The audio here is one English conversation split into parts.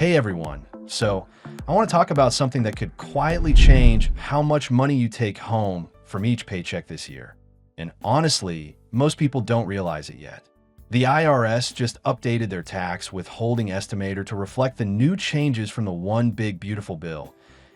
Hey everyone. So, I want to talk about something that could quietly change how much money you take home from each paycheck this year. And honestly, most people don't realize it yet. The IRS just updated their tax withholding estimator to reflect the new changes from the One Big Beautiful Bill.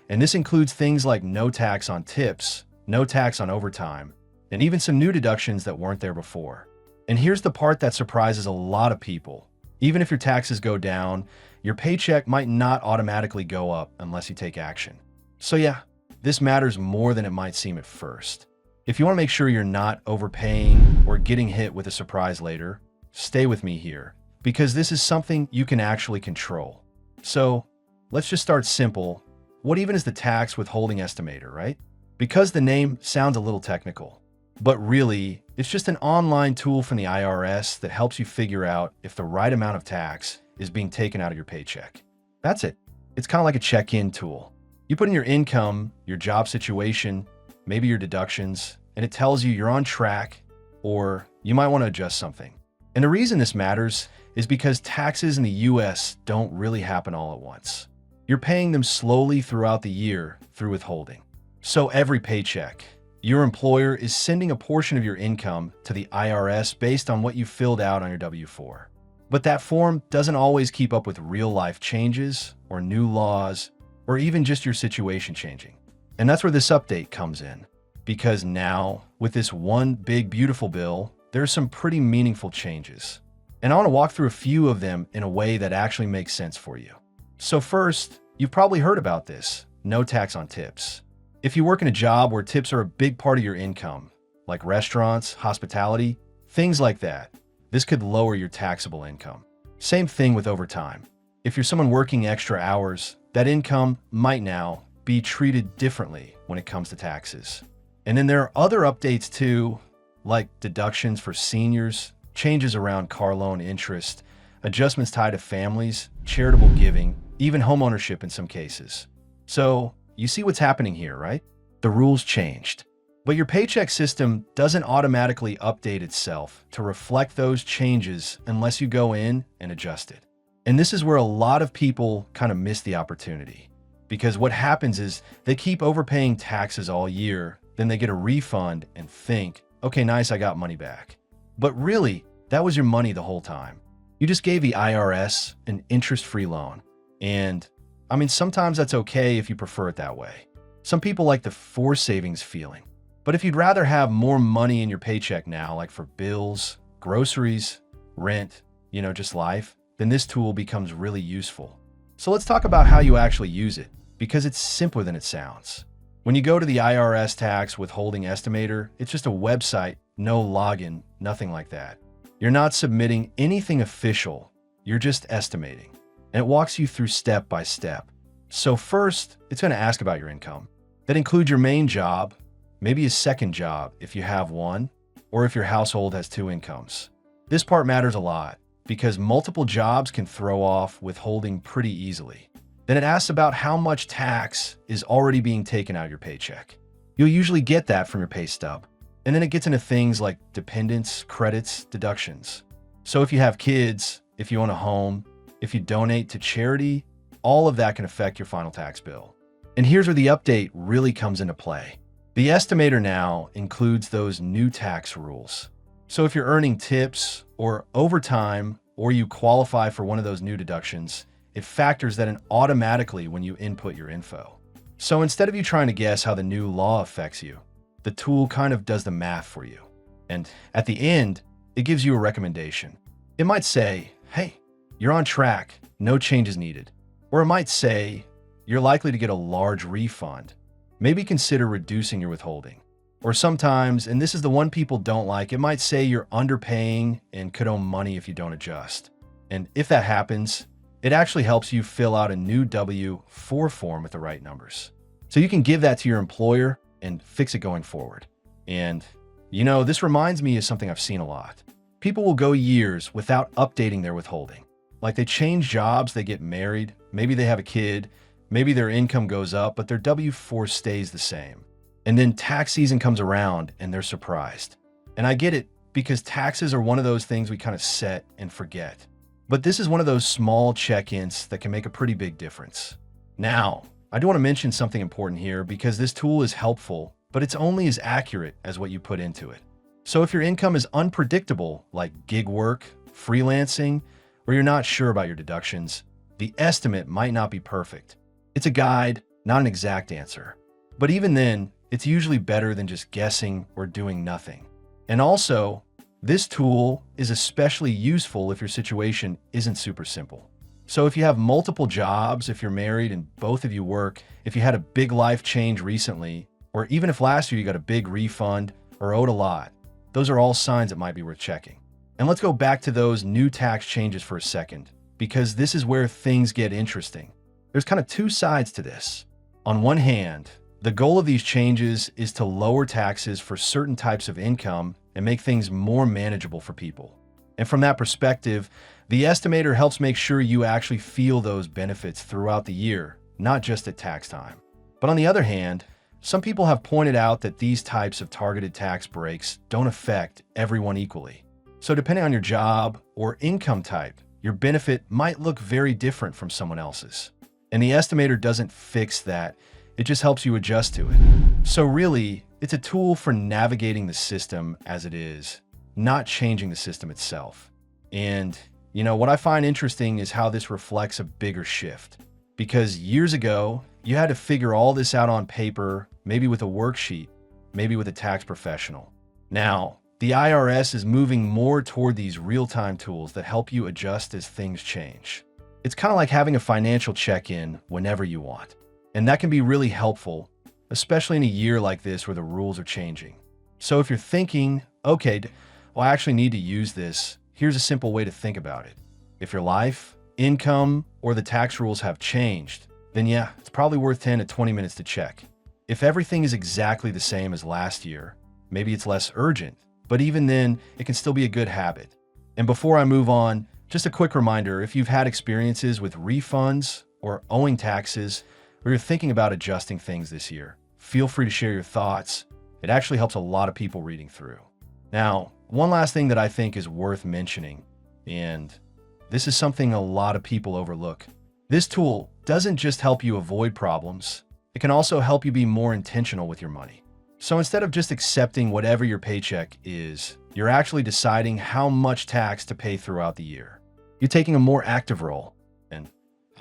And this includes things like no tax on tips, no tax on overtime, and even some new deductions that weren't there before. And here's the part that surprises a lot of people. Even if your taxes go down, your paycheck might not automatically go up unless you take action. So yeah, this matters more than it might seem at first. If you want to make sure you're not overpaying or getting hit with a surprise later, stay with me here, because this is something you can actually control. So let's just start simple. What even is the tax withholding estimator, right? Because the name sounds a little technical, but really, it's just an online tool from the IRS that helps you figure out if the right amount of tax is being taken out of your paycheck. That's it. It's kind of like a check-in tool. You put in your income, your job situation, maybe your deductions, and it tells you you're on track or you might want to adjust something. And the reason this matters is because taxes in the US don't really happen all at once. You're paying them slowly throughout the year through withholding. So every paycheck, your employer is sending a portion of your income to the IRS based on what you filled out on your W-4. But that form doesn't always keep up with real-life changes or new laws or even just your situation changing. And that's where this update comes in. Because now, with this One Big Beautiful Bill, there's some pretty meaningful changes. And I want to walk through a few of them in a way that actually makes sense for you. So first, you've probably heard about this, no tax on tips. If you work in a job where tips are a big part of your income, like restaurants, hospitality, things like that, this could lower your taxable income. Same thing with overtime. If you're someone working extra hours, that income might now be treated differently when it comes to taxes. And then there are other updates too, like deductions for seniors, changes around car loan interest, adjustments tied to families, charitable giving, even homeownership in some cases. So you see what's happening here, right? The rules changed. But your paycheck system doesn't automatically update itself to reflect those changes unless you go in and adjust it. And this is where a lot of people kind of miss the opportunity. Because what happens is they keep overpaying taxes all year, then they get a refund and think, okay, nice, I got money back. But really, that was your money the whole time. You just gave the IRS an interest-free loan. And I mean, sometimes that's okay if you prefer it that way. Some people like the forced savings feeling. But if you'd rather have more money in your paycheck now, like for bills, groceries, rent, just life, then this tool becomes really useful. So let's talk about how you actually use it, because it's simpler than it sounds. When you go to the IRS Tax Withholding Estimator, it's just a website, no login, nothing like that. You're not submitting anything official, you're just estimating. And it walks you through step by step. So first, it's going to ask about your income. That includes your main job, maybe a second job if you have one, or if your household has two incomes. This part matters a lot because multiple jobs can throw off withholding pretty easily. Then it asks about how much tax is already being taken out of your paycheck. You'll usually get that from your pay stub. And then it gets into things like dependents, credits, deductions. So if you have kids, if you own a home, if you donate to charity, all of that can affect your final tax bill. And here's where the update really comes into play. The estimator now includes those new tax rules. So if you're earning tips or overtime, or you qualify for one of those new deductions, it factors that in automatically when you input your info. So instead of you trying to guess how the new law affects you, the tool kind of does the math for you. And at the end, it gives you a recommendation. It might say, hey, you're on track, no changes needed. Or it might say, you're likely to get a large refund. Maybe consider reducing your withholding. Or sometimes, and this is the one people don't like, it might say you're underpaying and could owe money if you don't adjust. And if that happens, it actually helps you fill out a new W-4 form with the right numbers. So you can give that to your employer and fix it going forward. And, this reminds me of something I've seen a lot. People will go years without updating their withholding. Like they change jobs, they get married, maybe they have a kid, maybe their income goes up, but their W-4 stays the same. And then tax season comes around and they're surprised. And I get it because taxes are one of those things we kind of set and forget. But this is one of those small check-ins that can make a pretty big difference. Now, I do want to mention something important here because this tool is helpful, but it's only as accurate as what you put into it. So if your income is unpredictable, like gig work, freelancing, or you're not sure about your deductions, the estimate might not be perfect. It's a guide, not an exact answer. But even then, it's usually better than just guessing or doing nothing. And also, this tool is especially useful if your situation isn't super simple. So if you have multiple jobs, if you're married and both of you work, if you had a big life change recently, or even if last year you got a big refund or owed a lot, those are all signs it might be worth checking. And let's go back to those new tax changes for a second, because this is where things get interesting. There's kind of two sides to this. On one hand, the goal of these changes is to lower taxes for certain types of income and make things more manageable for people. And from that perspective, the estimator helps make sure you actually feel those benefits throughout the year, not just at tax time. But on the other hand, some people have pointed out that these types of targeted tax breaks don't affect everyone equally. So depending on your job or income type, your benefit might look very different from someone else's. And the estimator doesn't fix that. It just helps you adjust to it. So really, it's a tool for navigating the system as it is, not changing the system itself. And, what I find interesting is how this reflects a bigger shift. Because years ago, you had to figure all this out on paper, maybe with a worksheet, maybe with a tax professional. Now, the IRS is moving more toward these real-time tools that help you adjust as things change. It's kind of like having a financial check-in whenever you want. And that can be really helpful, especially in a year like this where the rules are changing. So if you're thinking, okay, I actually need to use this, here's a simple way to think about it. If your life, income, or the tax rules have changed, then yeah, it's probably worth 10 to 20 minutes to check. If everything is exactly the same as last year, maybe it's less urgent, but even then, it can still be a good habit. And before I move on, just a quick reminder, if you've had experiences with refunds or owing taxes, or you're thinking about adjusting things this year, feel free to share your thoughts. It actually helps a lot of people reading through. Now, one last thing that I think is worth mentioning, and this is something a lot of people overlook. This tool doesn't just help you avoid problems, it can also help you be more intentional with your money. So instead of just accepting whatever your paycheck is, you're actually deciding how much tax to pay throughout the year. You're taking a more active role. And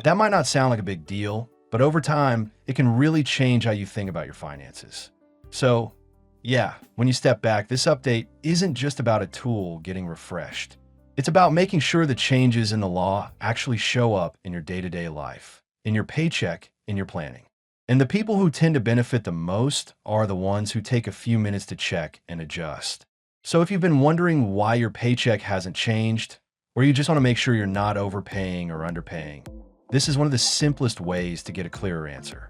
that might not sound like a big deal, but over time, it can really change how you think about your finances. So, yeah, when you step back, this update isn't just about a tool getting refreshed. It's about making sure the changes in the law actually show up in your day-to-day life, in your paycheck, in your planning. And the people who tend to benefit the most are the ones who take a few minutes to check and adjust. So if you've been wondering why your paycheck hasn't changed, or you just want to make sure you're not overpaying or underpaying, this is one of the simplest ways to get a clearer answer.